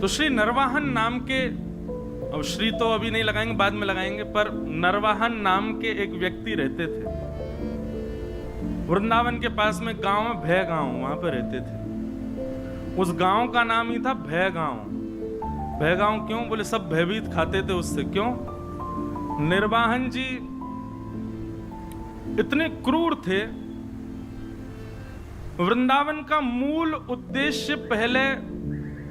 तो श्री नरवाहन नाम के, अब श्री तो अभी नहीं लगाएंगे, बाद में लगाएंगे, पर नरवाहन नाम के एक व्यक्ति रहते थे वृंदावन के पास में। गांव है भय गांव, वहां पर रहते थे। उस गांव का नाम ही था भय गांव। भय गांव क्यों? बोले सब भयभीत खाते थे उससे। क्यों? निर्वाहन जी इतने क्रूर थे। वृंदावन का मूल उद्देश्य पहले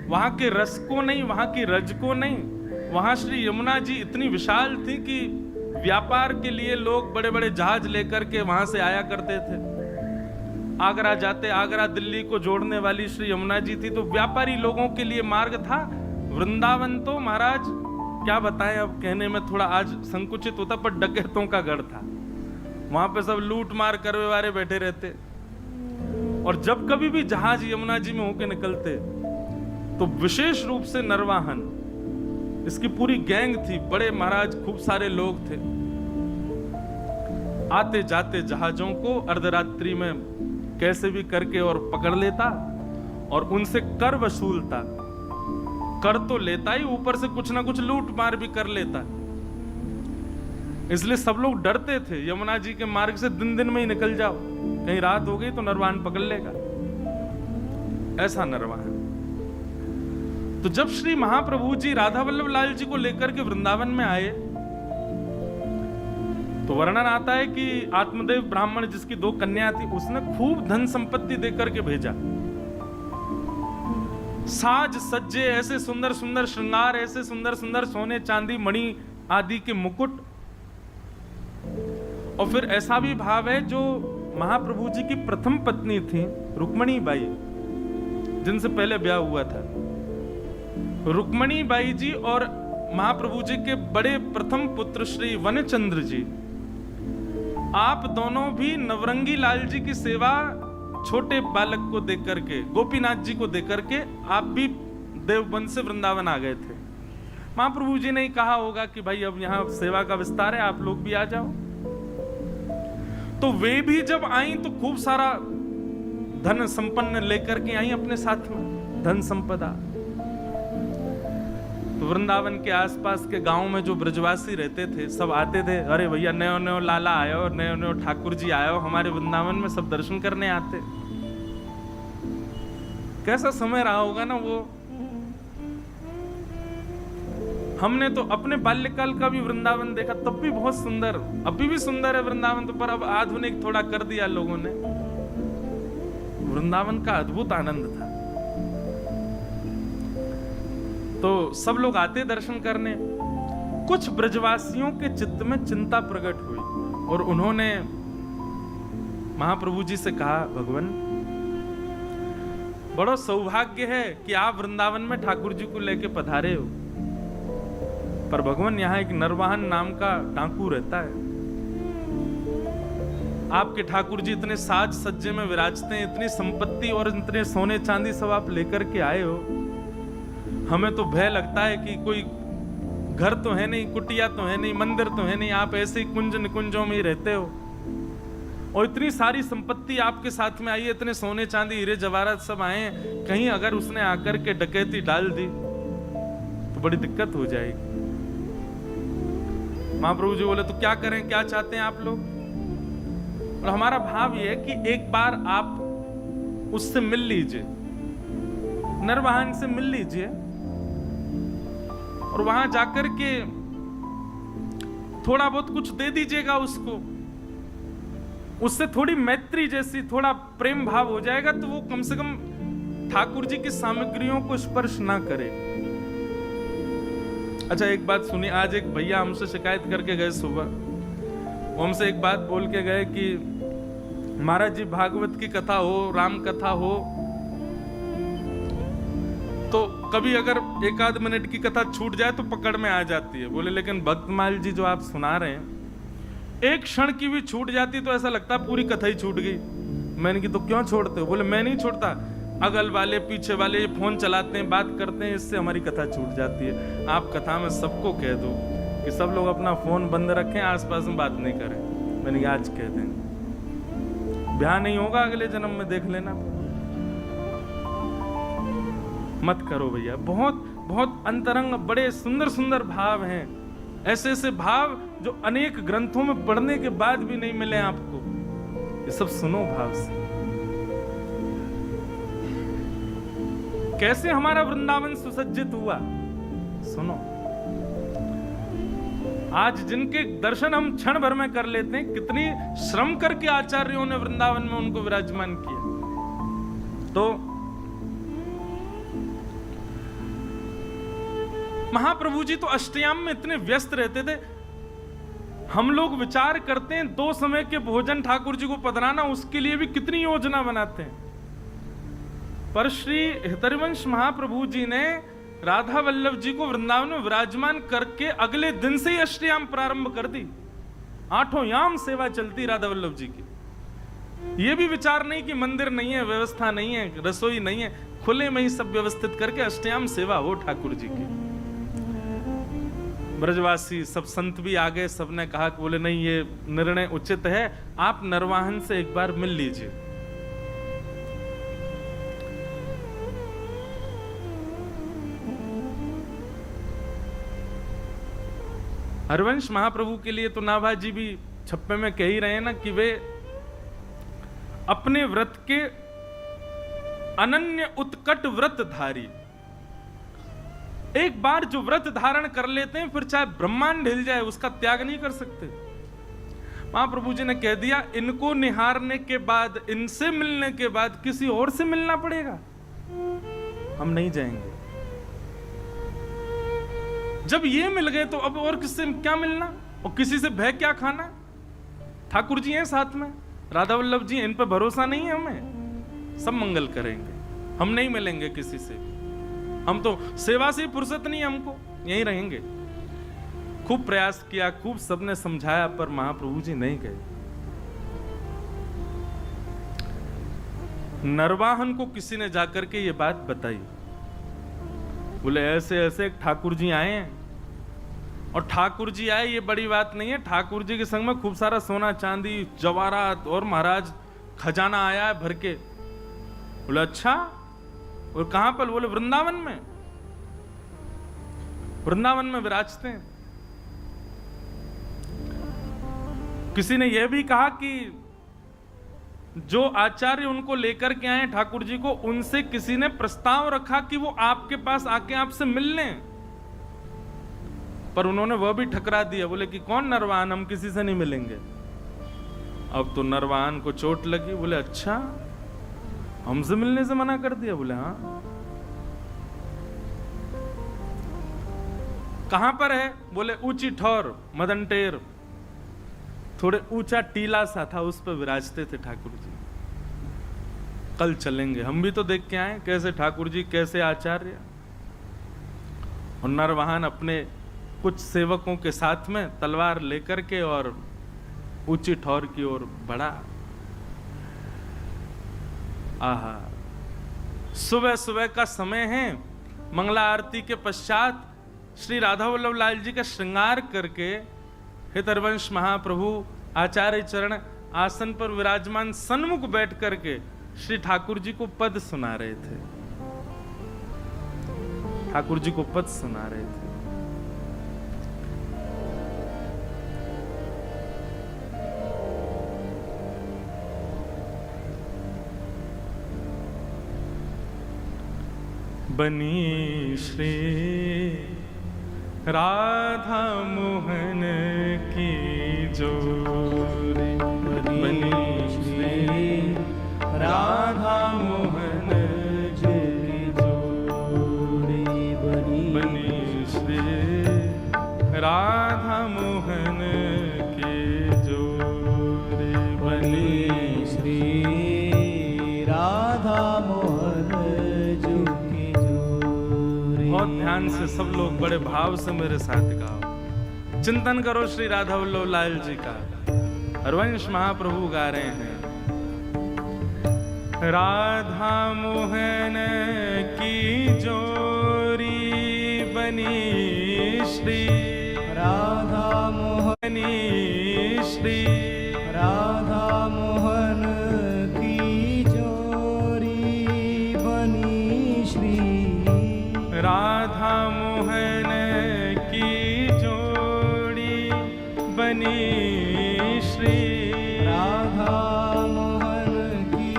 वहां के रस को नहीं, वहां की रज को नहीं, वहां श्री यमुना जी इतनी विशाल थी कि व्यापार के लिए लोग बड़े बड़े जहाज लेकर के वहां से आया करते थे। आगरा जाते, आगरा दिल्ली को जोड़ने वाली श्री यमुना जी थी, तो व्यापारी लोगों के लिए मार्ग था। वृंदावन तो महाराज क्या बताएं, अब कहने में थोड़ा आज संकुचित होता, पर डकैतों का गढ़ था। वहां पे सब लूट मार करने वाले बैठे रहते, और जब कभी भी जहाज यमुना जी में होके निकलते तो विशेष रूप से नरवाहन, इसकी पूरी गैंग थी, बड़े महाराज खूब सारे लोग थे, आते जाते जहाजों को अर्धरात्रि में कैसे भी करके और पकड़ लेता और उनसे कर वसूलता। कर तो लेता ही, ऊपर से कुछ ना कुछ लूट मार भी कर लेता। इसलिए सब लोग डरते थे यमुना जी के मार्ग से, दिन दिन में ही निकल जाओ, कहीं रात हो गई तो नरवाहन पकड़ लेगा। ऐसा नरवाहन। तो जब श्री महाप्रभु जी राधा वल्लभ लाल जी को लेकर के वृंदावन में आए, तो वर्णन आता है कि आत्मदेव ब्राह्मण जिसकी 2 कन्या थी, उसने खूब धन संपत्ति देकर के भेजा। साज सज्जे, ऐसे सुंदर सुंदर श्रृंगार, ऐसे सुंदर सुंदर सोने चांदी मणि आदि के मुकुट। और फिर ऐसा भी भाव है, जो महाप्रभु जी की प्रथम पत्नी थी रुक्मणी बाई, जिनसे पहले ब्याह हुआ था, रुक्मणी बाई जी और महाप्रभु जी के बड़े प्रथम पुत्र श्री वनचंद्र जी, आप दोनों भी नवरंगी लाल जी की सेवा छोटे बालक को देकर के, गोपीनाथ जी को देकर के, आप भी देवबंद से वृंदावन आ गए थे। महाप्रभु जी ने कहा होगा कि भाई अब यहां सेवा का विस्तार है, आप लोग भी आ जाओ। तो वे भी जब आई तो खूब सारा धन संपन्न लेकर के आई अपने साथ में, धन संपदा। तो वृंदावन के आसपास के गांव में जो ब्रजवासी रहते थे, सब आते थे, अरे भैया नयो नयो लाला आयो और नयो नयो ठाकुर जी आयो हमारे वृंदावन में, सब दर्शन करने आते। कैसा समय रहा होगा ना वो। हमने तो अपने बाल्यकाल का भी वृंदावन देखा, तब भी बहुत सुंदर, अभी भी सुंदर है वृंदावन, तो पर अब आधुनिक थोड़ा कर दिया लोगों ने। वृंदावन का अद्भुत आनंद था। तो सब लोग आते दर्शन करने। कुछ ब्रजवासियों के चित्त में चिंता प्रकट हुई और उन्होंने महाप्रभु जी से कहा, भगवान बड़ा सौभाग्य है कि आप वृंदावन में ठाकुर जी को लेके पधारे हो, पर भगवान यहाँ एक नरवाहन नाम का डाकू रहता है। आपके ठाकुर जी इतने साज सज्जे में विराजते हैं, इतनी संपत्ति और इतने सोने चांदी सब आप लेकर के आए हो, हमें तो भय लगता है कि कोई घर तो है नहीं, कुटिया तो है नहीं, मंदिर तो है नहीं, आप ऐसे ही कुंज निकुंजों में ही रहते हो, और इतनी सारी संपत्ति आपके साथ में आई है, इतने सोने चांदी हीरे जवाहरात सब आए हैं, कहीं अगर उसने आकर के डकैती डाल दी तो बड़ी दिक्कत हो जाएगी। महाप्रभु जी बोले, तो क्या करें, क्या चाहते हैं आप लोग? और हमारा भाव यह है कि एक बार आप उससे मिल लीजिए, नरवाहन से मिल लीजिए, और वहां जाकर के थोड़ा बहुत कुछ दे दीजिएगा उसको, उससे थोड़ी मैत्री जैसी, थोड़ा प्रेम भाव हो जाएगा, तो वो कम से कम ठाकुर जी की सामग्रियों को स्पर्श ना करे। अच्छा एक बात सुनिए, आज एक भैया हमसे शिकायत करके गए सुबह, वो हमसे एक बात बोल के गए कि महाराज जी भागवत की कथा हो, राम कथा हो, तो कभी अगर 1-8 मिनट की कथा छूट जाए तो पकड़ में आ जाती है। बोले लेकिन भक्तमाल जी जो आप सुना रहे हैं, एक क्षण की भी छूट जाती तो ऐसा लगता पूरी कथा ही छूट गई। मैंने की तो क्यों छोड़ते हो? बोले मैं नहीं छोड़ता, अगल वाले पीछे वाले फोन चलाते हैं, बात करते हैं, इससे हमारी कथा छूट जाती है। आप कथा में सबको कह दो कि सब लोग अपना फोन बंद रखें, आसपास में बात नहीं करें। मैंने आज कह देंगे, ब्याह नहीं होगा अगले जन्म में, देख लेना, मत करो भैया। बहुत बहुत अंतरंग, बड़े सुंदर सुंदर भाव हैं, ऐसे ऐसे भाव जो अनेक ग्रंथों में पढ़ने के बाद भी नहीं मिले आपको। ये सब सुनो भाव से। कैसे हमारा वृंदावन सुसज्जित हुआ, सुनो। आज जिनके दर्शन हम क्षण भर में कर लेते हैं, कितनी श्रम करके आचार्यों ने वृंदावन में उनको विराजमान किया। तो महाप्रभु जी तो अष्टयाम में इतने व्यस्त रहते थे, हम लोग विचार करते हैं 2 समय के भोजन ठाकुर जी को पधराना, उसके लिए भी कितनी योजना बनाते हैं। पर श्री हितरिवंश महाप्रभु जी ने राधा वल्लभ जी को वृंदावन में विराजमान करके अगले दिन से ही अष्टयाम प्रारंभ कर दी। 8 याम सेवा चलती राधा वल्लभ जी की। यह भी विचार नहीं कि मंदिर नहीं है, व्यवस्था नहीं है, रसोई नहीं है, खुले में ही सब व्यवस्थित करके अष्टयाम सेवा हो ठाकुर जी की। ब्रजवासी सब संत भी आ गए, सबने कहा कि बोले नहीं, ये निर्णय उचित है, आप नरवाहन से एक बार मिल लीजिए। हरवंश महाप्रभु के लिए तो नाभाजी भी छप्पे में कह ही रहे हैं ना कि वे अपने व्रत के अनन्य उत्कट व्रतधारी। एक बार जो व्रत धारण कर लेते हैं, फिर चाहे ब्रह्मांड हिल जाए उसका त्याग नहीं कर सकते। महाप्रभु जी ने कह दिया, इनको निहारने के बाद, इनसे मिलने के बाद किसी और से मिलना पड़ेगा, हम नहीं जाएंगे। जब ये मिल गए तो अब और किससे क्या मिलना और किसी से भय क्या खाना। ठाकुर जी हैं साथ में, राधा वल्लभ जी, इन पर भरोसा नहीं है हमें, सब मंगल करेंगे, हम नहीं मिलेंगे किसी से। हम तो सेवा से फुर्सत नहीं, हमको यहीं रहेंगे। खूब प्रयास किया, खूब सबने समझाया, पर महाप्रभु जी नहीं गए। नरवाहन को किसी ने जाकर के ये बात बताई, बोले ऐसे ऐसे ठाकुर जी आए हैं। और ठाकुर जी आए ये बड़ी बात नहीं है, ठाकुर जी के संग में खूब सारा सोना चांदी जवाहरात और महाराज खजाना आया है भर के। बोले अच्छा, और कहां पर? बोले वृंदावन में, वृंदावन में विराजते हैं। किसी ने यह भी कहा कि जो आचार्य उनको लेकर के आए ठाकुर जी को, उनसे किसी ने प्रस्ताव रखा कि वो आपके पास आके आपसे मिल लें, पर उन्होंने वह भी ठकरा दिया। बोले कि कौन नरवाहन, हम किसी से नहीं मिलेंगे। अब तो नरवाहन को चोट लगी। बोले अच्छा, हमसे मिलने से मना कर दिया? बोले हाँ। कहां पर है? बोले ऊंची ठौर, मदनटेर, थोड़े ऊंचा टीला सा था, उस पर विराजते थे ठाकुर जी। कल चलेंगे, हम भी तो देख के आए कैसे ठाकुर जी, कैसे आचार्य। और नरवाहन अपने कुछ सेवकों के साथ में तलवार लेकर के और ऊंची ठौर की ओर बढ़ा। आहा, सुबह सुबह का समय है, मंगला आरती के पश्चात श्री राधा वल्लभ लाल जी का श्रृंगार करके हितरवंश महाप्रभु आचार्य चरण आसन पर विराजमान सन्मुख बैठ करके श्री ठाकुर जी को पद सुना रहे थे। ठाकुर जी को पद सुना रहे थे। बनी श्री राधा मोहन की जोड़ी, बनी श्री राधा मोहन की जोड़ी, बनी श्री राधा मोहन की जोड़ी, बनी श्री राधा मोहन की जोड़ी। बहुत ध्यान से सब लोग बड़े भाव से मेरे साथ गाओ, चिंतन करो श्री राधा वल्लभ लाल जी का। हरवंश महाप्रभु गा रहे हैं, राधा मोहन की जोड़ी बनी श्री राधा मोहनी, श्री राधा मोहन की जोड़ी बनी श्री राधा मोहन की जोड़ी बनी श्री राधा मोहन की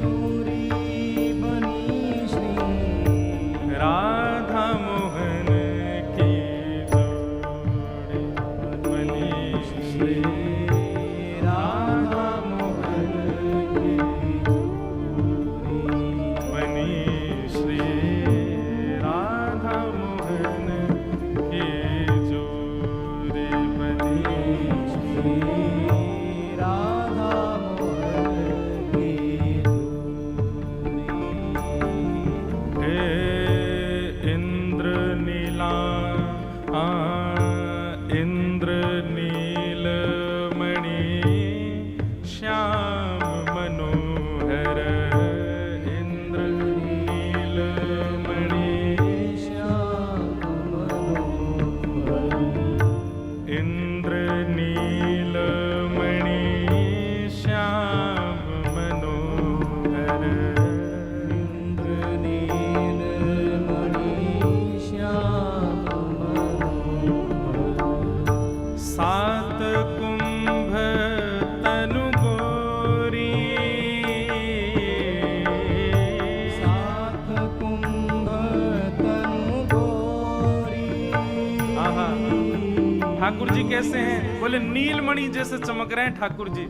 जोड़ी बनी श्री राधा मोहन की जोड़ी बनी श्री राधा मोहन की जोड़ी बनी श्री राधा मोहन की जोड़ी बनी श्री राधा मोहन की जोड़ी हे इंद्र नीला इंद्र नीलमणि श्याम मनोहर इंद्र नीलमणि श्याम मनोहर इंद्र नीलमणि श्याम मनोहर इंद्र नीलमणि श्याम मनोहर सात कुंभ तनु गोरी सात कुंभ तनु गोरी आहा। ठाकुर जी कैसे हैं? बोले नीलमणि जैसे चमक रहे हैं ठाकुर जी,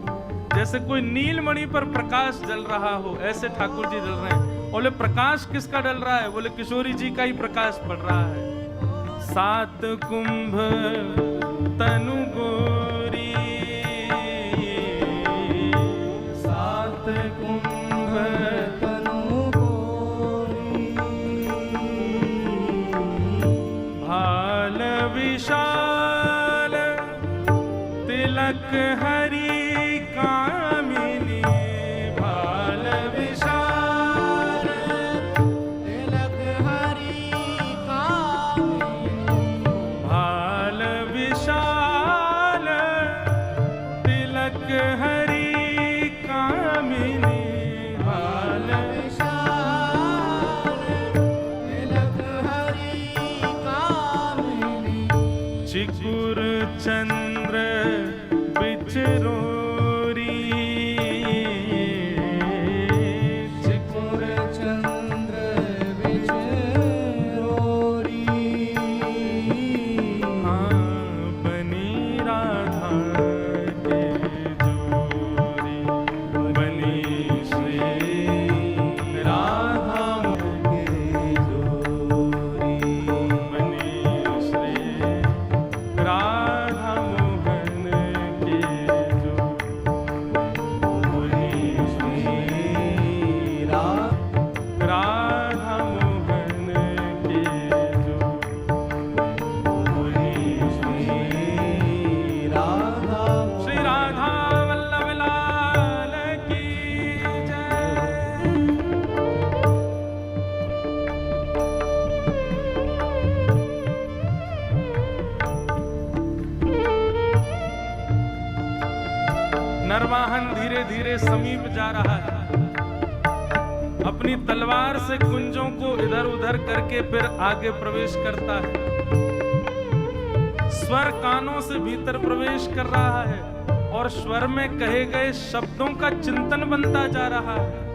जैसे कोई नीलमणि पर प्रकाश जल रहा हो, ऐसे ठाकुर जी जल रहे हैं। बोले प्रकाश किसका डल रहा है? बोले किशोरी जी का ही प्रकाश पड़ रहा है। सात कुंभ तनु गोरी सात कुंभ तनु गोरी भाल विशाल तिलक हरि कामिनी भाल विशाल तिलक हरि कामिनी भाल विशाल तिलक हरि कामिनी भाल विशाल तिलक हरि कामिनी चिकुर चंद्र बिचरोरी चिकुर चंद्र बिचरोरी हाँ बनी राधा की जोड़ी बनी श्री राधा के जोरी बनी श्री राधा मोहन की जोड़ी बनी श्री राधा मोहन की जोड़ी श्री राधा वल्लभ लाल की जय। नरवाहन धीरे धीरे समीप जा रहा है, अपनी तलवार से कुंजों को इधर उधर करके फिर आगे प्रवेश करता है। स्वर कानों से भीतर प्रवेश कर रहा है और स्वर में कहे गए शब्दों का चिंतन बनता जा रहा है।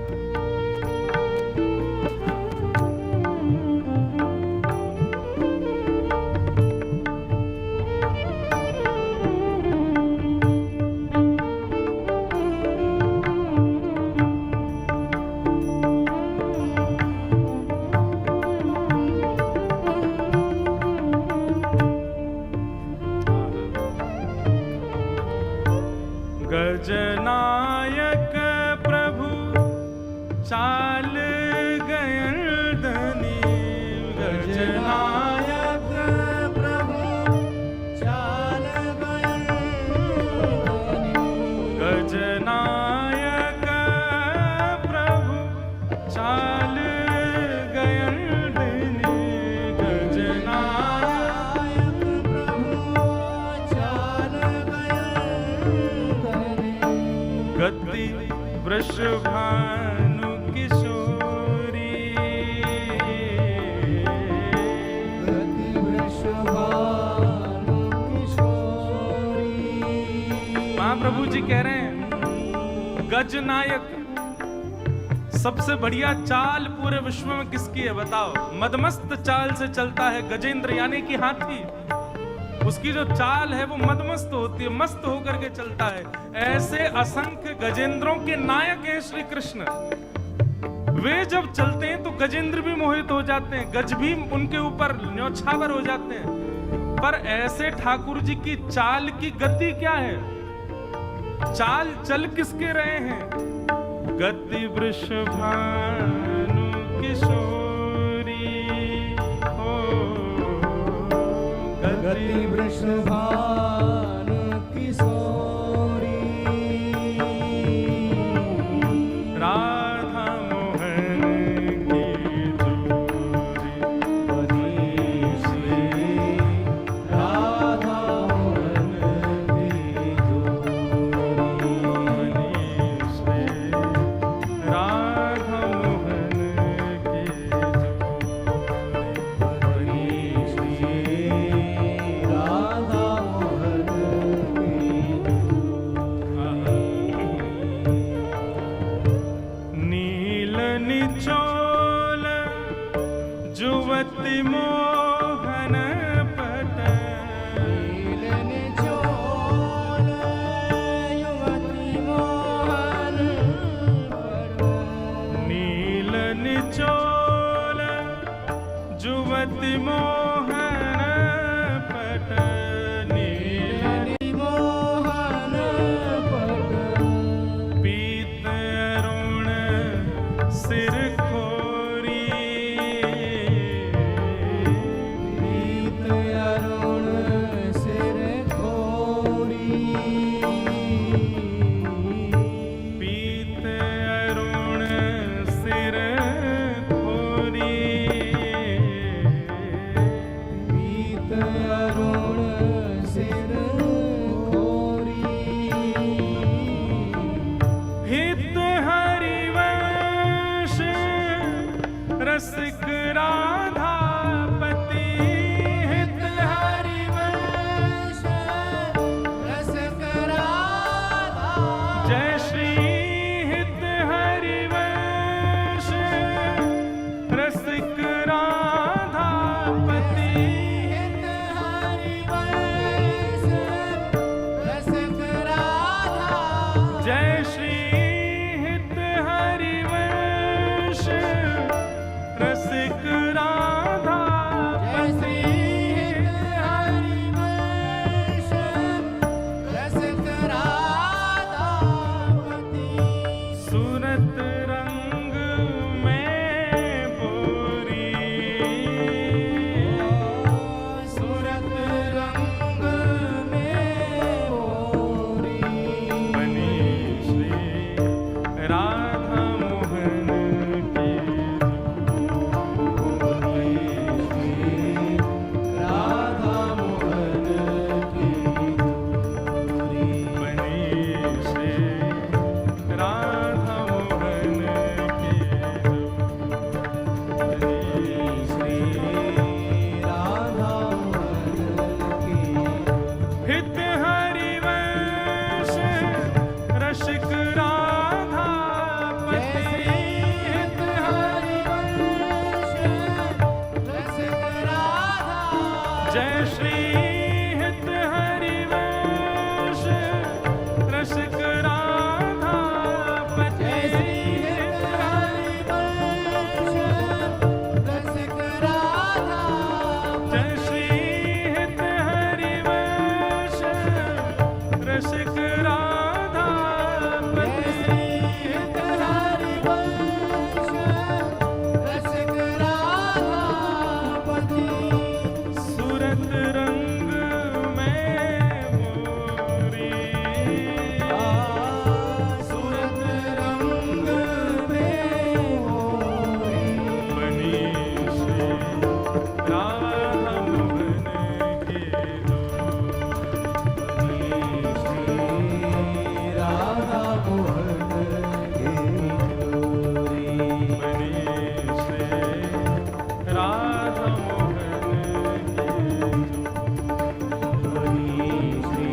गजनायक प्रभु चाल गयन धनी गजनायक प्रभु चाल गयन गजनायक प्रभु चाल गयन धनी गजनायक प्रभु चाल गयन गति वृषभानु किशोरी गज नायक। सबसे बढ़िया चाल पूरे विश्व में किसकी है बताओ? मदमस्त चाल से चलता है गजेंद्र यानी कि हाथी। उसकी जो चाल है वो मदमस्त होती है, मस्त होकर के चलता है। ऐसे असंख्य गजेंद्रों के नायक हैं श्री कृष्ण। वे जब चलते हैं तो गजेंद्र भी मोहित हो जाते हैं, गज भी उनके ऊपर न्यौछावर हो जाते हैं। पर ऐसे ठाकुर जी की चाल की गति क्या है? चाल चल किसके रहे हैं? गति वृषभानु किशोरी हो, गति वृषभानु किशोरी, राधा मोहन की जोरी, मनीषी राधा मोहन की जोरी, राधा मोहन की मनीषी राधा मोहन की नील निचोल जुवति मोहन पट, नीलन चोल युवती मोहन पट, नील निचोल जुवति मोहन पट, नील नीलन मोहन पट, पीत अरुण सिर खोरी, पीत अरुण सिर खोरी, पीत अरुण सिर खोरी, पीत अरुण सिर खोरी, हित हरिवंश रसिक राधापति, हित हरिवंश रसिक राधा, जय श्री हित हरिवंश रसिक राधापति, हित हरिवंश रसिक राधा, जय श्री हित हरिवंश रसिक राधा, जय श्री हित हरिवंश रसिक राधापति, सूरत रंग में बोरी, सूरत रंग में बोरी, बनी श्री राधा मोहन की राधा मोहन की जोरी, बनी श्री राधा मोहन की श्री राधा मोहन की हित हरिवंश रसिक राधापति, हित हरिवंश रसिक राधा, जय श्री हित हरिवंश रसिक राधापति, जय श्री हित हरिवंश रसिक राधा, जय श्री हित हरिवंश रसिक राधापति, जय श्री हित हरिवंश रसिक राधापति, सूरत रंग में बोरी, सूरत रंग में बोरी, बनी श्री राधा मोहन की श्री राधा मोहन की जोरी, बनी श्री राधा मोहन की श्री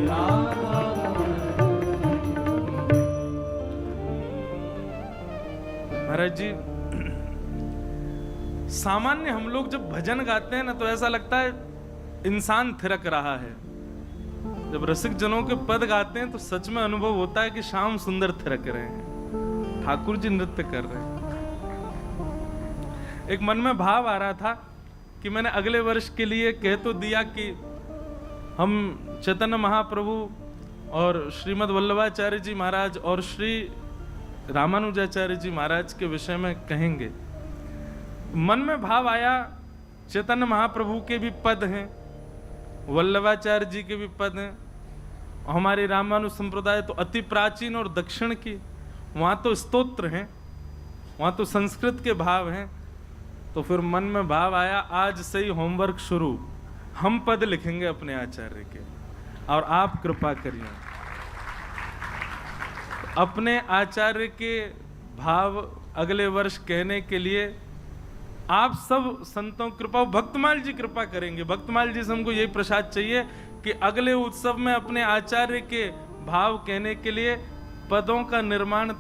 राधा मोहन सामान्य हम लोग जब भजन गाते हैं ना तो ऐसा लगता है इंसान थिरक रहा है। जब रसिक जनों के पद गाते हैं तो सच में अनुभव होता है कि श्याम सुंदर थिरक रहे हैं, ठाकुर जी नृत्य कर रहे हैं। एक मन में भाव आ रहा था कि मैंने अगले वर्ष के लिए कह तो दिया कि हम चैतन्य महाप्रभु और श्रीमद् वल्लभाचार्य जी महाराज और श्री रामानुजाचार्य जी महाराज के विषय में कहेंगे। मन में भाव आया, चैतन्य महाप्रभु के भी पद हैं, वल्लभाचार्य जी के भी पद हैं, हमारी रामानु संप्रदाय तो अति प्राचीन और दक्षिण की, वहाँ तो स्तोत्र हैं, वहाँ तो संस्कृत के भाव हैं। तो फिर मन में भाव आया, आज से ही होमवर्क शुरू, हम पद लिखेंगे अपने आचार्य के और आप कृपा करिए। अपने आचार्य के भाव अगले वर्ष कहने के लिए आप सब संतों कृपा, भक्तमाल जी कृपा करेंगे। भक्तमाल जी से हमको यही प्रसाद चाहिए कि अगले उत्सव में अपने आचार्य के भाव कहने के लिए पदों का निर्माण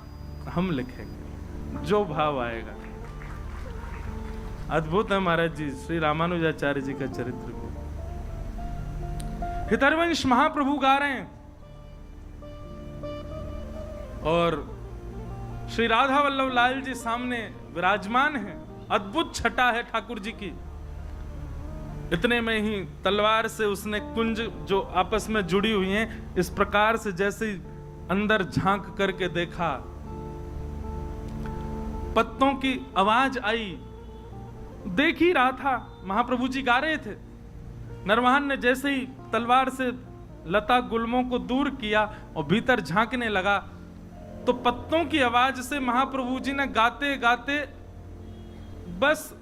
हम लिखेंगे, जो भाव आएगा। अद्भुत है महाराज जी, श्री रामानुजाचार्य जी का चरित्र भी। हितरवंश महाप्रभु गा रहे हैं और श्री राधा वल्लभ लाल जी सामने विराजमान हैं। अद्भुत छटा है ठाकुर जी की। इतने में ही तलवार से उसने कुंज जो आपस में जुड़ी हुई हैं, इस प्रकार से जैसे अंदर झांक करके देखा, पत्तों की आवाज आई। देख ही रहा था, महाप्रभु जी गा रहे थे। नरवाहन ने जैसे ही तलवार से लता गुल्मों को दूर किया और भीतर झांकने लगा, तो पत्तों की आवाज से महाप्रभु जी ने गाते गाते बस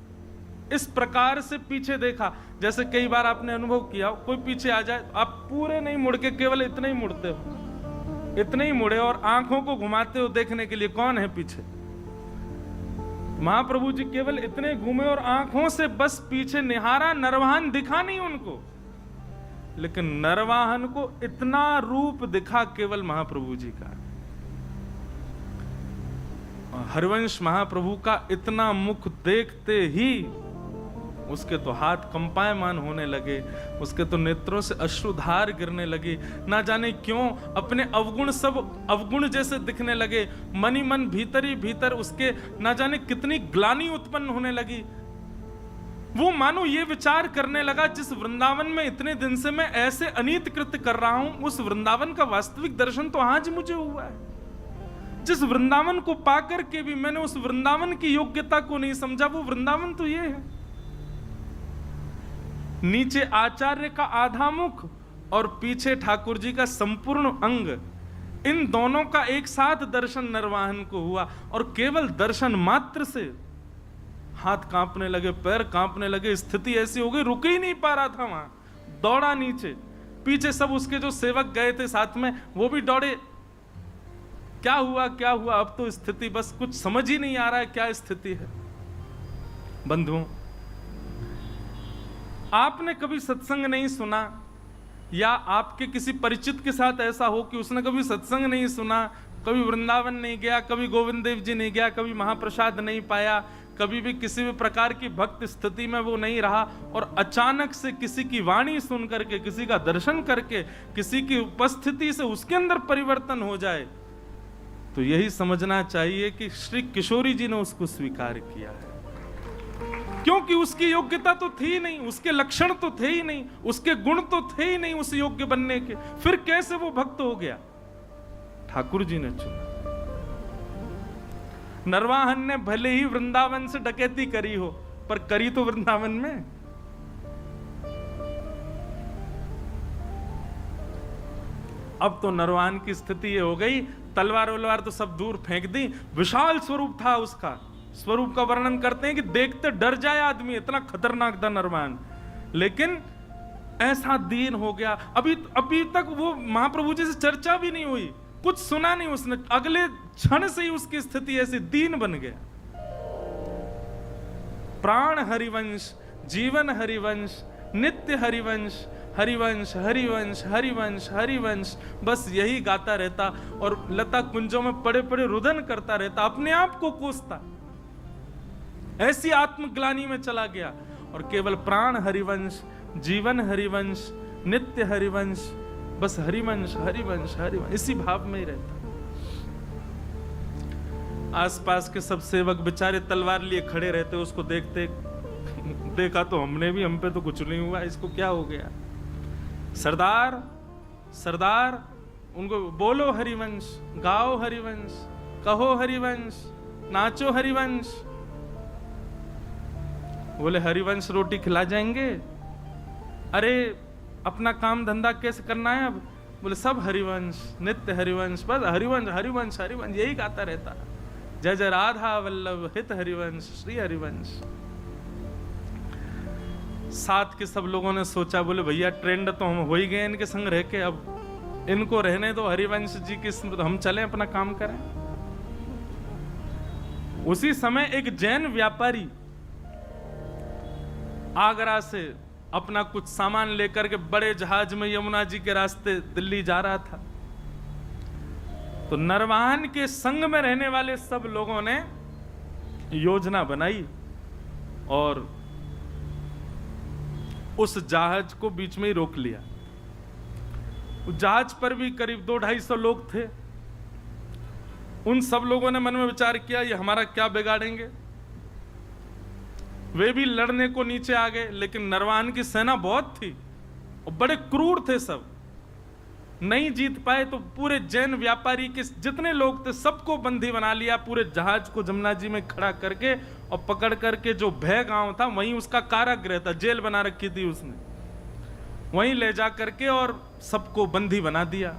इस प्रकार से पीछे देखा। जैसे कई बार आपने अनुभव किया, कोई पीछे आ जाए तो आप पूरे नहीं मुड़ के केवल इतने ही मुड़ते हो, इतने ही मुड़े और आंखों को घुमाते हो देखने के लिए कौन है पीछे। महाप्रभु जी केवल इतने घूमे और आंखों से बस पीछे निहारा, नरवाहन दिखा नहीं उनको, लेकिन नरवाहन को इतना रूप दिखा केवल महाप्रभु जी का। हरिवंश महाप्रभु का इतना मुख देखते ही उसके तो हाथ कंपायमान होने लगे, उसके तो नेत्रों से अश्रुधार गिरने लगी। ना जाने क्यों अपने अवगुण सब अवगुण जैसे दिखने लगे। मनी मन भीतर ही भीतर उसके ना जाने कितनी ग्लानि उत्पन्न होने लगी। वो मानो ये विचार करने लगा, जिस वृंदावन में इतने दिन से मैं ऐसे अनीत कृत्य कर रहा हूं, उस वृंदावन का वास्तविक दर्शन तो आज मुझे हुआ है। जिस वृंदावन को पाकर के भी मैंने उस वृंदावन की योग्यता को नहीं समझा, वो वृंदावन तो ये है। नीचे आचार्य का आधा मुख और पीछे ठाकुर जी का संपूर्ण अंग, इन दोनों का एक साथ दर्शन नरवाहन को हुआ। और केवल दर्शन मात्र से हाथ कांपने लगे, पैर कांपने लगे, स्थिति ऐसी हो गई रुक ही नहीं पा रहा था। वहां दौड़ा नीचे, पीछे सब उसके जो सेवक गए थे साथ में वो भी दौड़े। क्या हुआ क्या हुआ, अब तो स्थिति बस कुछ समझ ही नहीं आ रहा है क्या स्थिति है। बंधुओं, आपने कभी सत्संग नहीं सुना या आपके किसी परिचित के साथ ऐसा हो कि उसने कभी सत्संग नहीं सुना, कभी वृंदावन नहीं गया, कभी गोविंद देव जी नहीं गया, कभी महाप्रसाद नहीं पाया, कभी भी किसी भी प्रकार की भक्त स्थिति में वो नहीं रहा, और अचानक से किसी की वाणी सुन करके, किसी का दर्शन करके, किसी की उपस्थिति से उसके अंदर परिवर्तन हो जाए, तो यही समझना चाहिए कि श्री किशोरी जी ने उसको स्वीकार किया है। क्योंकि उसकी योग्यता तो थी नहीं, उसके लक्षण तो थे ही नहीं, उसके गुण तो थे ही नहीं उस योग्य बनने के, फिर कैसे वो भक्त हो गया? ठाकुर जी ने चुना। नरवाहन ने भले ही वृंदावन से डकैती करी हो, पर करी तो वृंदावन में। अब तो नरवाहन की स्थिति ये हो गई, तलवार वलवार तो सब दूर फेंक दी। विशाल स्वरूप था उसका, स्वरूप का वर्णन करते हैं कि देखते डर जाए आदमी, इतना खतरनाक था नरवाहन। लेकिन ऐसा दीन हो गया, अभी तक वो महाप्रभु जी से चर्चा भी नहीं हुई, कुछ सुना नहीं उसने, अगले क्षण से ही उसकी स्थिति ऐसी दीन बन गया। प्राण हरिवंश, जीवन हरिवंश, नित्य हरिवंश, हरिवंश हरिवंश हरिवंश हरिवंश, बस यही गाता रहता और लता कुंजों में पड़े पड़े रुदन करता रहता, अपने आप को कोसता। ऐसी आत्मग्लानि में चला गया और केवल प्राण हरिवंश, जीवन हरिवंश, नित्य हरिवंश, बस हरिवंश हरिवंश हरिवंश, इसी भाव में ही रहता। आसपास के सब सेवक बेचारे तलवार लिए खड़े रहते, उसको देखते, देखा तो हमने भी, हम पे तो कुछ नहीं हुआ, इसको क्या हो गया। सरदार सरदार, उनको बोलो हरिवंश, गाओ हरिवंश, कहो हरिवंश, नाचो हरिवंश। बोले हरिवंश रोटी खिला जाएंगे? अरे अपना काम धंधा कैसे करना है अब? बोले सब हरिवंश, नित्य हरिवंश, बस हरिवंश हरिवंश हरिवंश यही गाता रहता। जय जय राधा वल्लभ हित हरिवंश, श्री हरिवंश। साथ के सब लोगों ने सोचा, बोले भैया ट्रेंड तो हम हो ही गए इनके संग रह के, अब इनको रहने दो, हरिवंश जी की स्मृति, हम चलें अपना काम करें। उसी समय एक जैन व्यापारी आगरा से अपना कुछ सामान लेकर के बड़े जहाज में यमुना जी के रास्ते दिल्ली जा रहा था। तो नरवाहन के संग में रहने वाले सब लोगों ने योजना बनाई और उस जहाज को बीच में ही रोक लिया। उस जहाज पर भी करीब 200-250 लोग थे। उन सब लोगों ने मन में विचार किया, ये हमारा क्या बिगाड़ेंगे। वे भी लड़ने को नीचे आ गए, लेकिन नरवाहन की सेना बहुत थी और बड़े क्रूर थे सब, नहीं जीत पाए। तो पूरे जैन व्यापारी के जितने लोग थे सबको बंदी बना लिया, पूरे जहाज को जमुना जी में खड़ा करके और पकड़ करके जो भय गांव था वहीं उसका कारागृह था, जेल बना रखी थी उसने, वहीं ले जा करके और सबको बंदी बना दिया।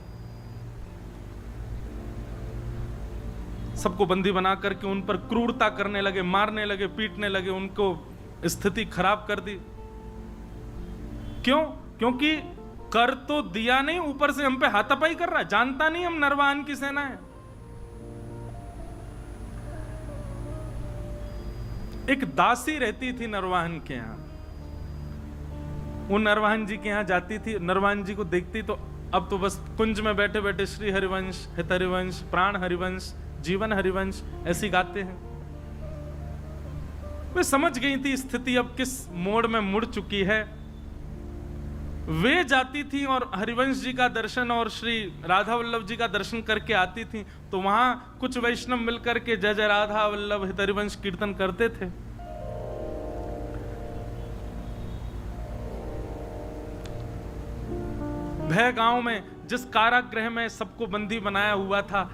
सबको बंदी बना करके उन पर क्रूरता करने लगे, मारने लगे, पीटने लगे, उनको स्थिति खराब कर दी। क्यों? क्योंकि कर तो दिया नहीं, ऊपर से हम पे हाथापाई कर रहा है, जानता नहीं हम नरवाहन की सेना है। एक दासी रहती थी नरवाहन के यहां, वो नरवाहन जी के यहां जाती थी, नरवाहन जी को देखती तो अब तो बस कुंज में बैठे बैठे श्री हरिवंश, हित हरिवंश, प्राण हरिवंश, जीवन हरिवंश ऐसी गाते हैं। वे समझ गई थी स्थिति अब किस मोड़ में मुड़ चुकी है। वे जाती थी और हरिवंश जी का दर्शन और श्री राधा वल्लभ जी का दर्शन करके आती थी, तो वहां कुछ वैष्णव मिलकर के जय जय राधा वल्लभ हित हरिवंश कीर्तन करते थे। भय गांव में जिस कारागृह में सबको बंदी बनाया हुआ था,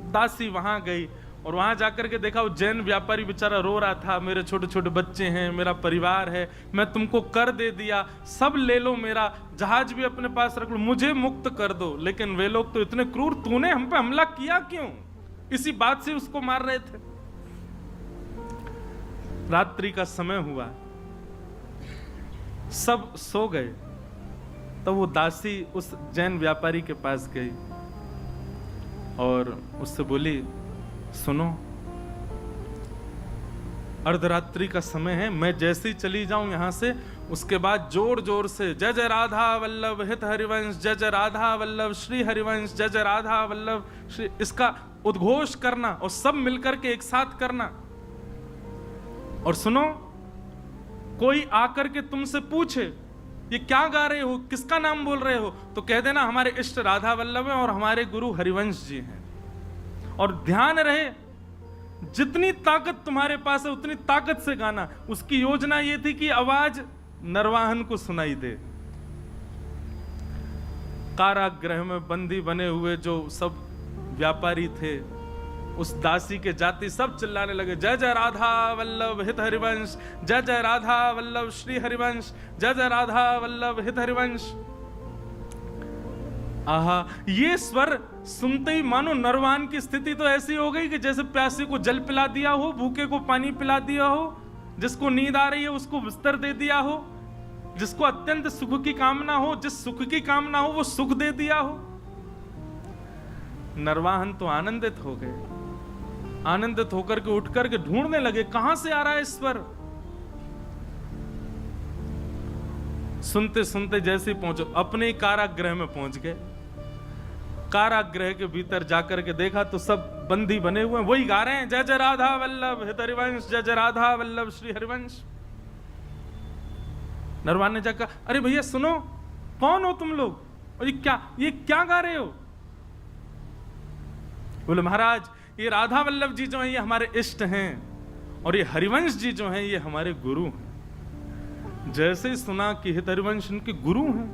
दासी वहां गई और वहां जाकर के देखा वो जैन व्यापारी बेचारा रो रहा था, मेरे छोटे छोटे बच्चे हैं, मेरा परिवार है, मैं तुमको कर दे दिया, सब ले लो, मेरा जहाज भी अपने पास रख लो, मुझे मुक्त कर दो। लेकिन वे लोग तो इतने क्रूर, तूने हम पे हमला किया क्यों? इसी बात से उसको मार रहे थे। रात्रि का समय हुआ, सब सो गए, तो वो दासी उस जैन व्यापारी के पास गई और उससे बोली, सुनो, अर्धरात्रि का समय है, मैं जैसे ही चली जाऊं यहां से, उसके बाद जोर जोर से जय जय राधा वल्लभ हित हरिवंश, जय जय राधा वल्लभ श्री हरिवंश, जय जय राधा वल्लभ श्री, इसका उद्घोष करना और सब मिलकर के एक साथ करना। और सुनो, कोई आकर के तुमसे पूछे ये क्या गा रहे हो, किसका नाम बोल रहे हो, तो कह देना हमारे इष्ट राधा वल्लभ हैं और हमारे गुरु हरिवंश जी हैं। और ध्यान रहे, जितनी ताकत तुम्हारे पास है उतनी ताकत से गाना। उसकी योजना ये थी कि आवाज नरवाहन को सुनाई दे। कारागृह में बंदी बने हुए जो सब व्यापारी थे, उस दासी के जाति सब चिल्लाने लगे, जय जय राधा वल्लभ हित हरिवंश, जय जय राधा वल्लभ श्री हरिवंश, जय जय राधा वल्लभ हित हरिवंश। आहा, ये स्वर सुनते ही मानो नरवाहन की स्थिति तो ऐसी हो गई कि जैसे प्यासे को जल पिला दिया हो, भूखे को पानी पिला दिया हो, जिसको नींद आ रही है उसको बिस्तर दे दिया हो, जिसको अत्यंत सुख की कामना हो, जिस सुख की कामना हो वो सुख दे दिया हो। नरवाहन तो आनंदित हो गए, आनंदित होकर के उठ करके ढूंढने लगे कहां से आ रहा है स्वर। सुनते सुनते जैसे पहुंचो, अपने कारागृह में पहुंच गए। कारागृह के भीतर जाकर के देखा तो सब बंदी बने हुए हैं, वही गा रहे हैं, जय जय राधा वल्लभ हित हरिवंश, जय जय राधा वल्लभ श्री हरिवंश। नरवान ने जाकर, अरे भैया सुनो, कौन हो तुम लोग, और ये क्या गा रहे हो? बोले महाराज ये राधा वल्लभ जी जो हैं ये हमारे इष्ट हैं, और ये हरिवंश जी जो हैं ये हमारे गुरु हैं। जैसे सुना कि हित हरिवंश उनके गुरु हैं,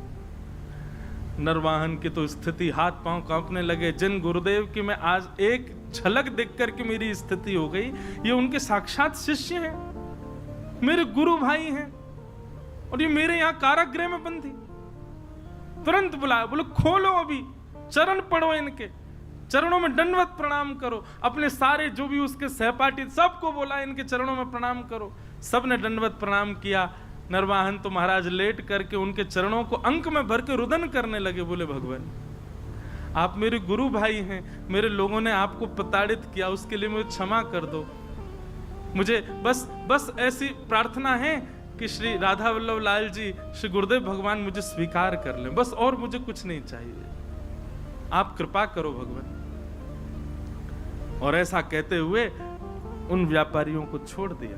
नरवाहन की तो स्थिति, हाथ पांव कांपने लगे। जिन गुरुदेव की मैं आज एक झलक देख करके मेरी स्थिति हो गई, ये उनके साक्षात शिष्य हैं, मेरे गुरु भाई हैं, और ये मेरे यहां कारागृह में बंदी। तुरंत बुलाया, बोलो खोलो, अभी चरण पढ़ो, इनके चरणों में दंडवत प्रणाम करो। अपने सारे जो भी उसके सहपाठी सबको बोला इनके चरणों में प्रणाम करो। सबने दंडवत प्रणाम किया। नरवाहन तो महाराज लेट करके उनके चरणों को अंक में भर के रुदन करने लगे। बोले भगवान आप मेरे गुरु भाई हैं, मेरे लोगों ने आपको प्रताड़ित किया, उसके लिए मुझे क्षमा कर दो। मुझे बस ऐसी प्रार्थना है कि श्री राधा वल्लभ लाल जी, श्री गुरुदेव भगवान मुझे स्वीकार कर लें, बस और मुझे कुछ नहीं चाहिए, आप कृपा करो भगवान। और ऐसा कहते हुए उन व्यापारियों को छोड़ दिया।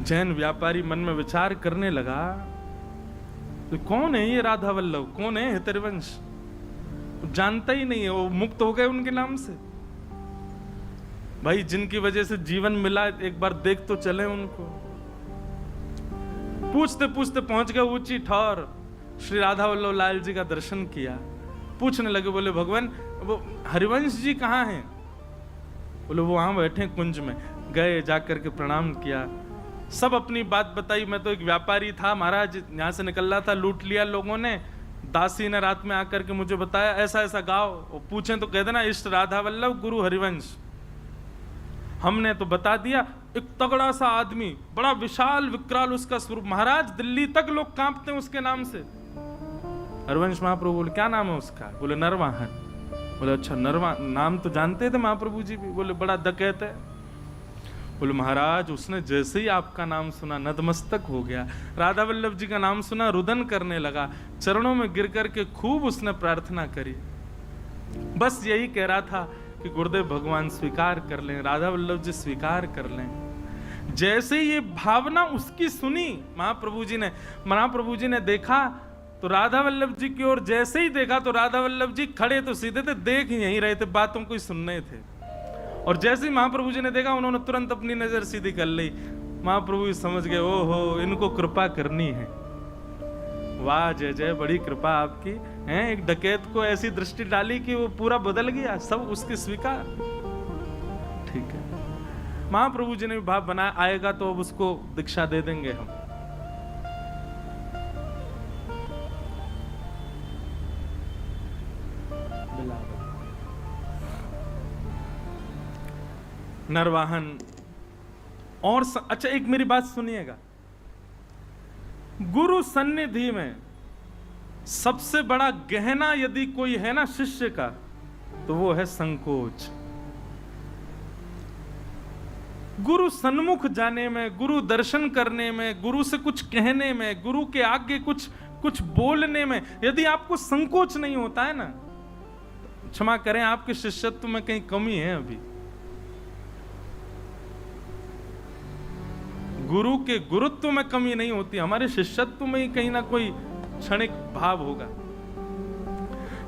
जैन व्यापारी मन में विचार करने लगा, तो कौन है ये राधा वल्लभ, कौन है हित हरिवंश? जानता ही नहीं है, वो मुक्त हो गए उनके नाम से। भाई जिनकी वजह से जीवन मिला, एक बार देख तो चले उनको। पूछते पूछते पहुंच गए ऊंची ठौर, श्री राधा वल्लभ लाल जी का दर्शन किया। पूछने लगे, बोले भगवान वो हरिवंश जी कहाँ हैं? बोले वो वहां बैठे कुंज में। गए, जाकर के प्रणाम किया, सब अपनी बात बताई। मैं तो एक व्यापारी था महाराज, यहाँ से निकल रहा था, लूट लिया लोगों ने। दासी ने रात में आकर के मुझे बताया ऐसा ऐसा गाओ, और पूछें तो कह देना इष्ट राधा वल्लभ गुरु हरिवंश। हमने तो बता दिया। एक तगड़ा सा आदमी, बड़ा विशाल विकराल उसका स्वरूप, महाराज दिल्ली तक लोग कांपते हैं उसके नाम से। हरिवंश महाप्रभु बोले क्या नाम है उसका? बोले नरवाहन। बोले अच्छा नरवाहन, नाम तो जानते थे महाप्रभु जी भी। बोले बड़ा डकैत है। बोले महाराज उसने जैसे ही आपका नाम सुना नतमस्तक हो गया, राधा वल्लभ जी का नाम सुना रुदन करने लगा, चरणों में गिर करके खूब उसने प्रार्थना करी। बस यही कह रहा था कि गुरुदेव भगवान स्वीकार कर लें, राधा वल्लभ जी स्वीकार कर लें। जैसे ये भावना उसकी सुनी महाप्रभु जी ने देखा तो राधा वल्लभ जी की ओर जैसे ही देखा तो राधा वल्लभ जी खड़े तो सीधे थे, देख यहीं रहे थे, बातों को ही सुन रहे थे। और जैसे ही महाप्रभु जी ने देखा उन्होंने तुरंत अपनी नजर सीधी कर ली। महाप्रभु जी समझ गए, ओहो इनको कृपा करनी है। वाह जय जय, बड़ी कृपा आपकी है। एक डकैत को ऐसी दृष्टि डाली कि वो पूरा बदल गया, सब उसके स्वीकार। ठीक है, महाप्रभु जी ने भी भाव बनाया, आएगा तो अब उसको दीक्षा दे देंगे हम। नरवाहन और अच्छा एक मेरी बात सुनिएगा, गुरु सन्निधि में सबसे बड़ा गहना यदि कोई है ना शिष्य का, तो वो है संकोच। गुरु सन्मुख जाने में, गुरु दर्शन करने में, गुरु से कुछ कहने में, गुरु के आगे कुछ बोलने में यदि आपको संकोच नहीं होता है ना, क्षमा करें आपके शिष्यत्व में कहीं कमी है अभी। गुरु के गुरुत्व में कमी नहीं होती, हमारे शिष्यत्व में ही कहीं ना कोई क्षणिक भाव होगा।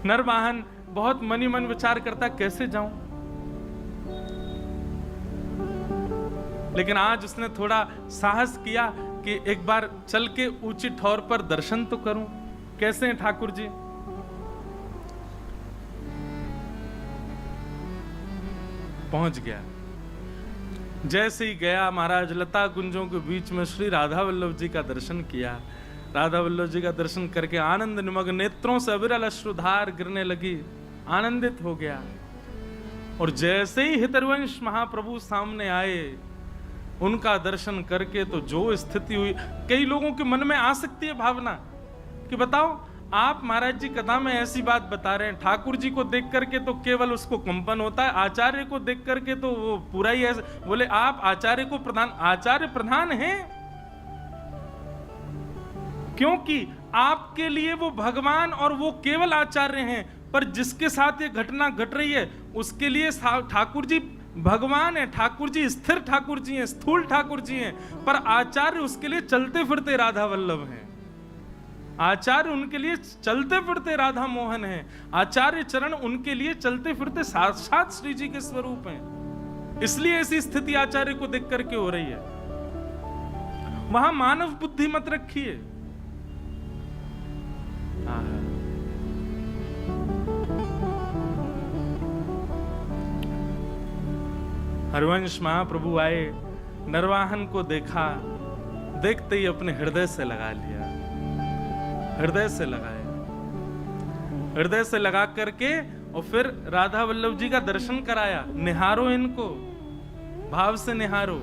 नरवाहन बहुत मनी मन विचार करता कैसे जाऊं, लेकिन आज उसने थोड़ा साहस किया कि एक बार चल के ऊंची ठौर पर दर्शन तो करूं। कैसे हैं ठाकुर जी? पहुंच गया। जैसे ही गया महाराज लता कुंजों के बीच में श्री राधा वल्लभ जी का दर्शन किया। राधा वल्लभ जी का दर्शन करके आनंद निमग्न नेत्रों से अविरल अश्रुधार गिरने लगी, आनंदित हो गया। और जैसे ही हित हरिवंश महाप्रभु सामने आए, उनका दर्शन करके तो जो स्थिति हुई, कई लोगों के मन में आ सकती है भावना कि बताओ आप महाराज जी कथा में ऐसी बात बता रहे हैं, ठाकुर जी को देख करके तो केवल उसको कंपन होता है, आचार्य को देख करके तो वो पूरा ही ऐसे। बोले आप आचार्य को आचार्य प्रधान हैं, क्योंकि आपके लिए वो भगवान और वो केवल आचार्य हैं, पर जिसके साथ ये घटना घट रही है उसके लिए ठाकुर जी भगवान है, ठाकुर जी स्थिर ठाकुर जी हैं, स्थूल ठाकुर जी हैं, पर आचार्य उसके लिए चलते फिरते राधा वल्लभ हैं। आचार्य उनके लिए चलते फिरते राधा मोहन हैं। आचार्य चरण उनके लिए चलते फिरते साक्षात श्री जी के स्वरूप हैं। इसलिए ऐसी स्थिति आचार्य को देख करके हो रही है। वहां मानव बुद्धि मत रखिए। हरिवंश महाप्रभु आए, नरवाहन को देखा, देखते ही अपने हृदय से लगा लिया, हृदय से लगाया, हृदय से लगा करके और फिर राधा वल्लभ जी का दर्शन कराया। निहारो इनको, भाव से निहारो।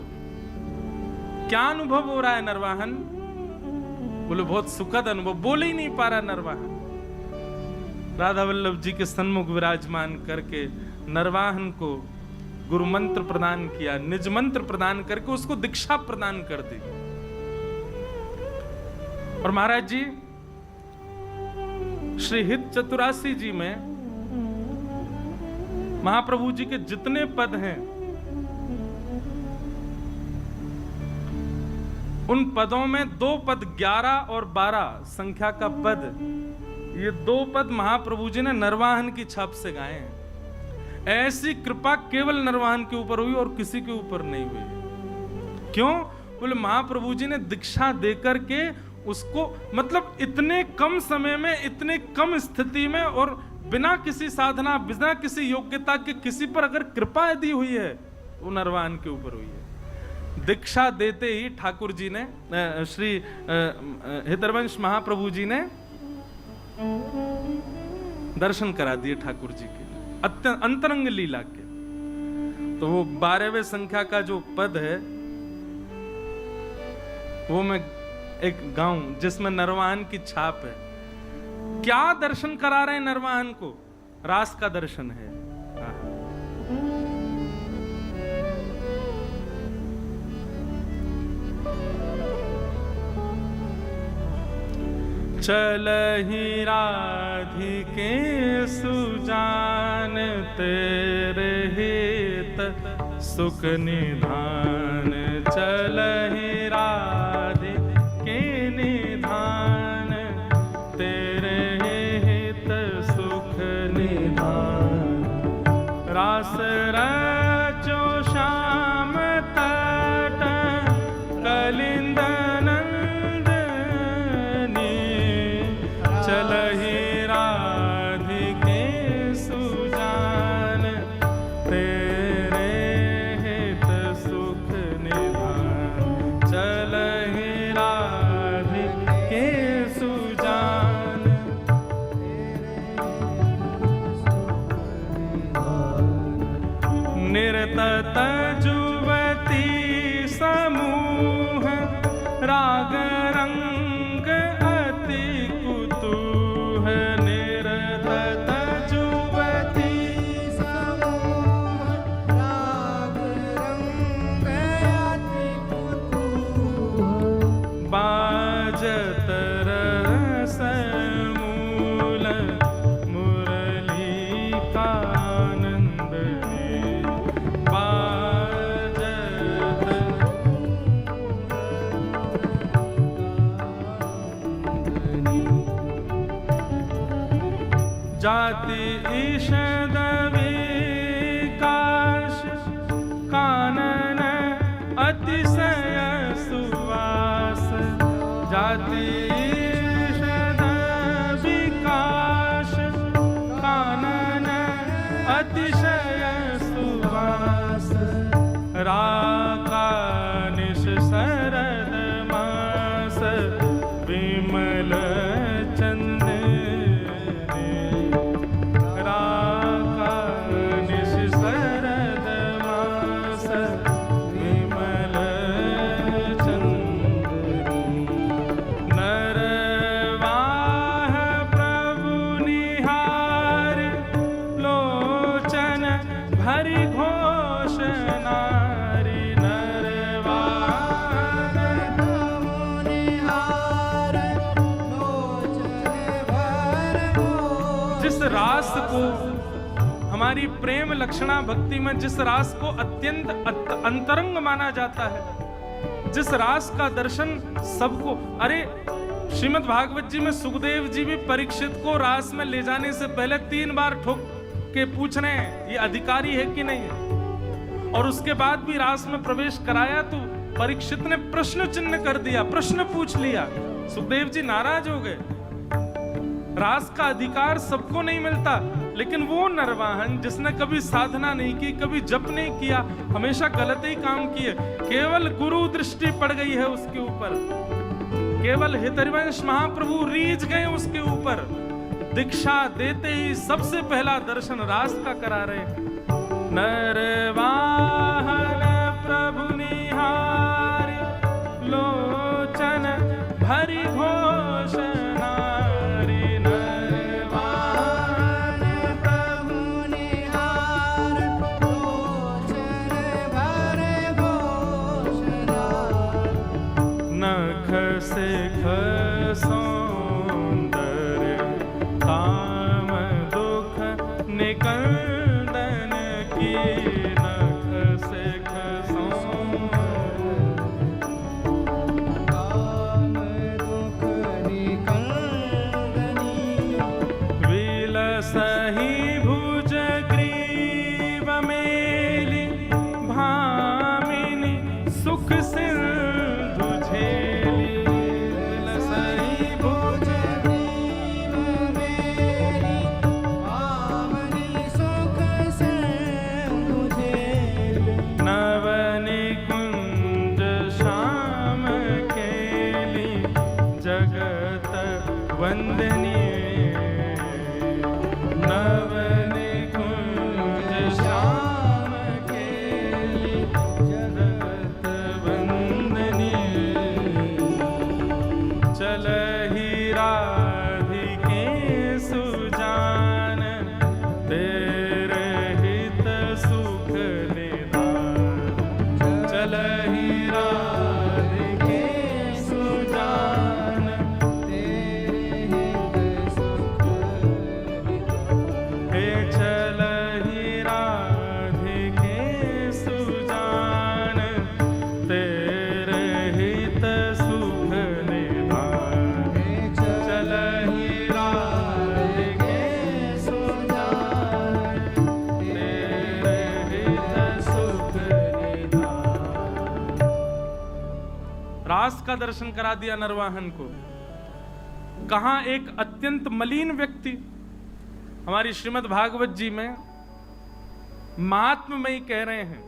क्या अनुभव हो रहा है नरवाहन? बोले बहुत सुखद अनुभव। बोले ही नहीं पा रहा नरवाहन। राधा वल्लभ जी के सन्मुख विराजमान करके नरवाहन को गुरु मंत्र प्रदान किया, निज मंत्र प्रदान करके उसको दीक्षा प्रदान कर दी। और महाराज जी श्री हित चतुरासी जी में महाप्रभु जी के जितने पद हैं उन पदों में 2 पद 11 और 12 संख्या का पद, ये 2 पद महाप्रभु जी ने नरवाहन की छाप से गाए हैं। ऐसी कृपा केवल नरवाहन के ऊपर हुई और किसी के ऊपर नहीं हुई। क्यों? बोले महाप्रभु जी ने दीक्षा देकर के उसको, मतलब इतने कम समय में, इतने कम स्थिति में और बिना किसी साधना, बिना किसी योग्यता के किसी पर अगर कृपा यदि हुई है वो नरवाहन के ऊपर हुई है। दीक्षा देते ही ठाकुर जी ने, श्री हितरवंश महाप्रभु जी ने दर्शन करा दिए ठाकुर जी के अत्यंत अंतरंग लीला के। तो वो 12वें संख्या का जो पद है वो मैं एक गाऊं जिसमें नरवाहन की छाप है। क्या दर्शन करा रहे हैं नरवाहन को? रास का दर्शन है। चलहि राधिके सुजान, तेरे हित सुख निधान। चलहि राधिके निधान, तेरे हित सुख निधान। रास रचो श्याम तट कलिंद चलहि राधिके सुजान, तेरे हित सुख निधान। चलहि राधिके सुजान, निरतत जुवती समूह, राग रंग अति कुतूह। निरतत जुवती समूह, राग रंग अति कुतूह। बाजत रस मूल, मुरली कानंद ने। बाजत जाति ईषद विकास, कानन अतिशय सुवास। जाति ईषद विकास, कानन अतिशय सुवास। राका निश शरद मास, विमल चंद हरि घोष नारी। रास को, हमारी प्रेम लक्षणा भक्ति में जिस रास को अत्यंत अंतरंग माना जाता है, जिस रास का दर्शन सबको, अरे श्रीमद् भागवत जी में सुखदेव जी भी परीक्षित को रास में ले जाने से पहले 3 बार ठोक के पूछ रहे हैं ये अधिकारी है कि नहीं है, और उसके बाद भी रास में प्रवेश कराया तो परीक्षित ने प्रश्न चिन्ह कर दिया, प्रश्न पूछ लिया, सुखदेव जी नाराज हो गए। रास का अधिकार सबको नहीं मिलता, लेकिन वो नरवाहन जिसने कभी साधना नहीं की, कभी जप नहीं किया, हमेशा गलत ही काम किए, केवल गुरु दृष्टि पड़ गई है उसके ऊपर, केवल हितवंश महाप्रभु रीझ गए उसके ऊपर, दीक्षा देते ही सबसे पहला दर्शन रास का करा रहे। नरवाहन प्रभु निहार लोचन भरि घोषणारी, सिख सौंदर्य काम दुख निकंदन की, नख सिख काम दुख निकंदनी, विलसहि भुज ग्रीव मेलि, भामिनी सुख सिंधु झेली, वंदनीय नवनिकुंज श्याम केली, जगत वंदनीय, चलहि राधिके सुजान, तेरे हित सुख निधान, चलहि राधिके सुजान, रास का दर्शन करा दिया नरवाहन को। कहां एक अत्यंत मलिन व्यक्ति, हमारी श्रीमद् भागवत जी में महात्म में ही कह रहे हैं,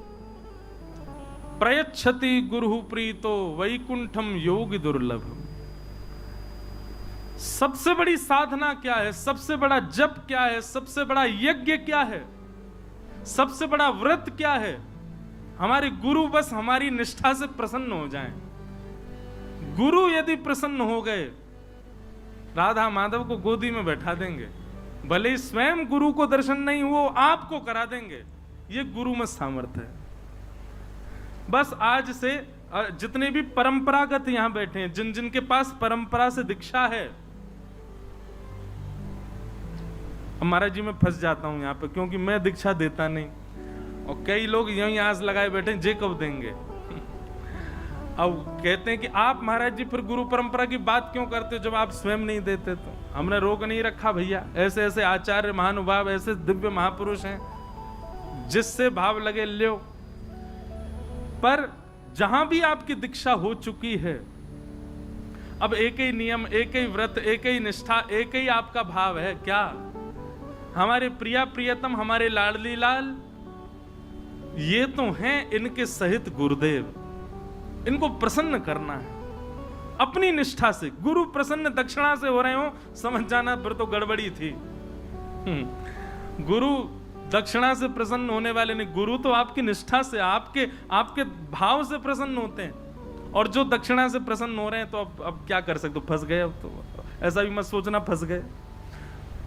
प्रयच्छति गुरु प्रीतो वैकुंठम योगी दुर्लभ। सबसे बड़ी साधना क्या है, सबसे बड़ा जप क्या है, सबसे बड़ा यज्ञ क्या है, सबसे बड़ा व्रत क्या है? हमारे गुरु बस हमारी निष्ठा से प्रसन्न हो जाएं। गुरु यदि प्रसन्न हो गए, राधा माधव को गोदी में बैठा देंगे, भले स्वयं गुरु को दर्शन नहीं वो आपको करा देंगे। ये गुरु में सामर्थ्य है। बस आज से जितने भी परंपरागत यहां बैठे हैं, जिन जिन के पास परंपरा से दीक्षा है, महाराज जी मैं फंस जाता हूं यहां पे, क्योंकि मैं दीक्षा देता नहीं, और कई लोग यहीं आस लगाए बैठे जे कब देंगे। अब कहते हैं कि आप महाराज जी फिर गुरु परंपरा की बात क्यों करते हो जब आप स्वयं नहीं देते? तो हमने रोक नहीं रखा भैया, ऐसे ऐसे आचार्य महानुभाव, ऐसे दिव्य महापुरुष हैं, जिससे भाव लगे लो। पर जहां भी आपकी दीक्षा हो चुकी है, अब एक ही नियम, एक ही व्रत, एक ही निष्ठा, एक ही आपका भाव है क्या? हमारे प्रिया प्रियतम, हमारे लाडली लाल, ये तो हैं इनके सहित गुरुदेव, इनको प्रसन्न करना है अपनी निष्ठा से। गुरु प्रसन्न दक्षिणा से हो रहे हो, समझ जाना फिर तो गड़बड़ी थी। गुरु दक्षिणा से प्रसन्न होने वाले नहीं, गुरु तो आपकी निष्ठा से, आपके भाव से प्रसन्न होते हैं। और जो दक्षिणा से प्रसन्न हो रहे हैं तो अब क्या कर सकते हो, फंस गए। अब तो ऐसा भी मत सोचना फंस गए,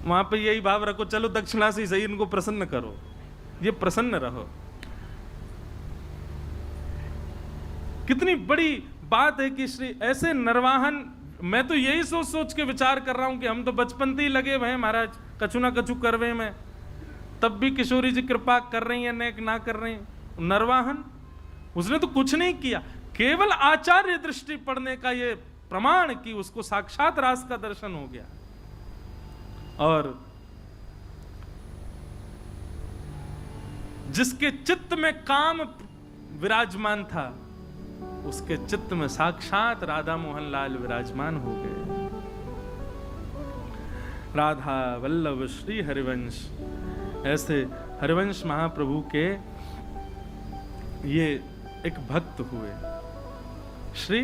वहां पे यही भाव रखो, चलो दक्षिणा से ही सही, इनको प्रसन्न करो, ये प्रसन्न रहो। कितनी बड़ी बात है कि श्री ऐसे नरवाहन मैं तो यही सोच सोच के विचार कर रहा हूं कि हम तो बचपन से ही लगे हुए हैं महाराज कछु ना कछु करवे में, तब भी किशोरी जी कृपा कर रही है ना कर रही। नरवाहन उसने तो कुछ नहीं किया, केवल आचार्य दृष्टि पड़ने का ये प्रमाण कि उसको साक्षात रास का दर्शन हो गया। और जिसके चित्त में काम विराजमान था, उसके चित्त में साक्षात राधा मोहन लाल विराजमान हो गए। राधा वल्लभ श्री हरिवंश, ऐसे हरिवंश महाप्रभु के ये एक भक्त हुए। श्री